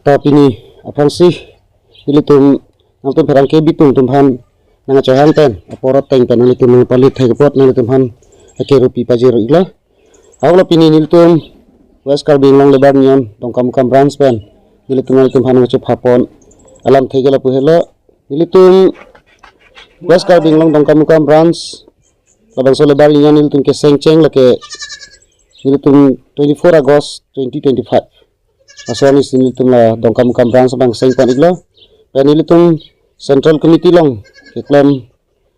Tapi ni apa sih? Nilitum nang perang ke bitung tumhan nang cohan ten aporot teng pen nilitum palit hai pot nilitumhan ke rupi pajero igla. Awla pini nilitum West Karbing long lebar nyon tongkam branch pen nilitum han ngacep hapon alam thegela puhela nilitum West Karbing long tongkam branch labang so lebar nyon nilitum ke sengceng lake nilitum 24 August 2025 asal ni nilitum la tongkam branch bang sengpan igla pen nilitum Central Committee long iklam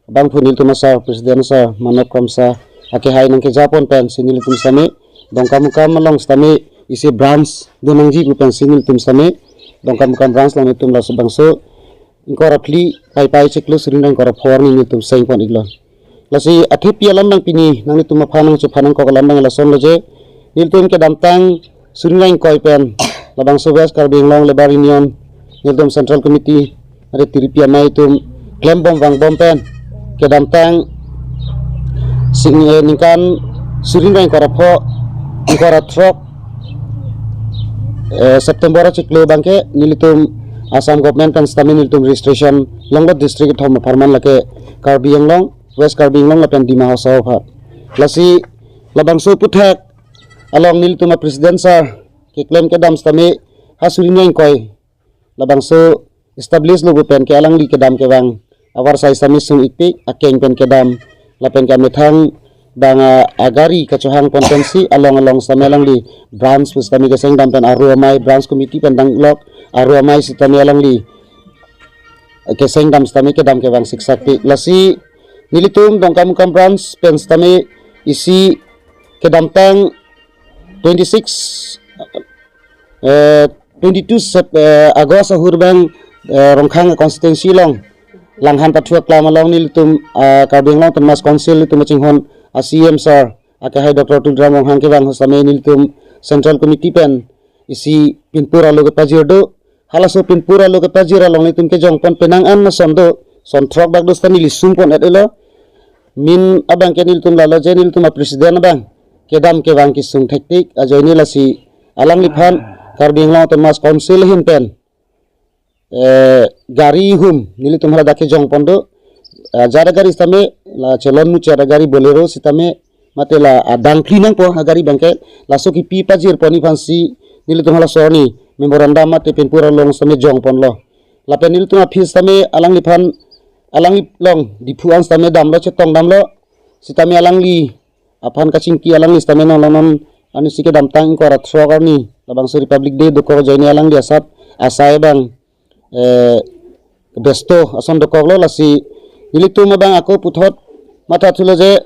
bang pun nilitum asa presiden sa manap kamsa ake hai nang ke Japon pen sinilitum same dongkam long stame isi branch donangji ku pen sinilitum same dongkam branch lang nitum la subangso ingkora pli pai cheklo surinang kora for ni nitum sengpan igla lasi athepi alam bang pini nang nitum phanang chu phanang ko alam bang la son loje nilitum ke damtang surinang koi pen labang so West Karbing long lebar union nilitum Central Committee ada tiripia mai tum klem bom pen ke damtang sing ningkan surinang kora pho ingkora trok September ciklo bangke nilitum Assam government pen stamin nilitum registration longot district thom farman lake Karbing long West Karbing long lapen dima hosaw phat lasi labang so puthak along nilitum presiden sar ke claim ke dam stame hasurinang koi labang so establish logo pen ke alang li ke dam ke bang awar sai sami sung ikpi akeng pen ke dam lapen ke methang bang agari kacohang kontensi along samelang li branch pustami keseng dam pen aruamai branch committee pen dang lok aruamai sitami alang li keseng dam stami ke dam ke bang siksakti lasi nilitum dongkam branch pen stami isi ke dam tang 22 Agos ahur bang rongkhang konstitusi long langhan pathuak lama long nilitum Karbing long temas konsil itu machinghon ACM sir ake hai Dr. Tundra Monghang ke bang hosame nilitum Central Committee pen isi pinpura loge pajirdo halaso pinpura loge pajira long nilitum ke jongpon penang an na sondo son trok bag dosta nilisum pon edelo min abang ke nilitum lalo je nilitum presiden bang kedam ke bang kisung teknik ajoy nilasi alang liphan Karbing long temas konsil hin pen gari hum nilitum hala dake jongpon do jara gari stame la chelon mu cara gari bolero sitame mate la dangkli nang po gari bangke laso ki pi pajir poni fansi nilitum hala soni memorandum mate penpura long stame jong pon lo la pen nilitum afis stame alang liphan alang long dipuan stame dam lo chetong dam lo sitame alang li aphan kachingki alang li stame non ani sike dam tang ko rat sogar ni labang so Republic Day do ko joini alang dia sat asai bang besto ason do ko lo lasi nilitum bang ako puthot mata thulo je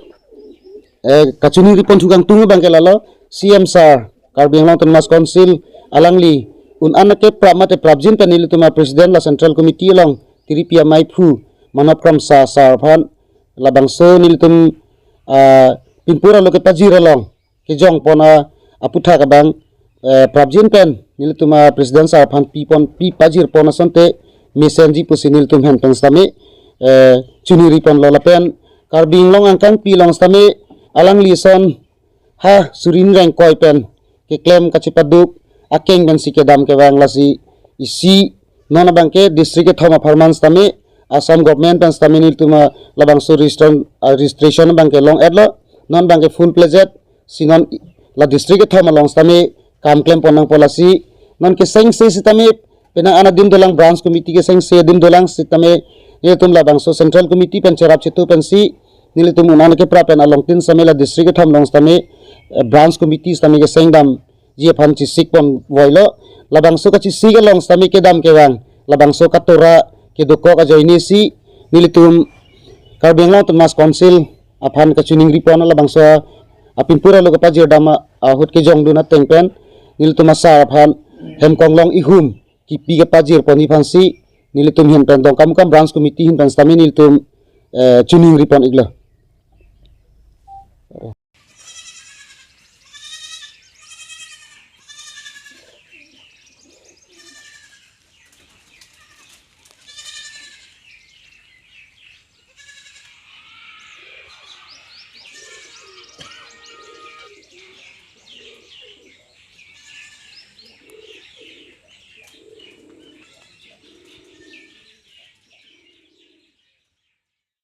kachuni ripon thugang tungu bang kelalo CM sar Karbing long temas konsil alangli un anake pramate prabjin pen nilitum presiden la Central Committee long tiripia maipu manapkram sa sarphan labang so nilitum pinpura loke pajira long ke jong pona aputha ka bang prabjin pen nilitum presiden sarphan pi pajir pona sonte mesenji pusinil tum hen pen stame chuni ripon lola pen Karbing long angkang pi long stame alang lison ha surin rang koi pen ke claim kachipaduk akeng ben sike dam ke bang lasi isi nona bangke district ke thoma farman stame Assam government pen stame nil tuma labang so registration bangke long adlo non bangke full pledged sinon la district ke thoma long stame kam claim ponang polasi non ke seng se sitame penang ana dim dolang branch committee ke seng se dim dolang sitame nilitum labang so Central Committee pen cherap chitu pen si nilitum unan ke pra pen along tin samela district tham long stame branch committee stame ke seng dam je phan chi sik pon voilo labang so ka chi sik long stame ke dam ke wang labang so ka tora ke doko ka joini si nilitum Karbing long temas konsil aphan ka chuning ripon labang so apin pura lo ka pajir dama hut ke jong duna teng pen nilitum asa aphan hem kong long ihum ki pi ke pajir poni phansi nilitum hin pen dong kam branch committee hin pen stami nilitum chuning ripon igla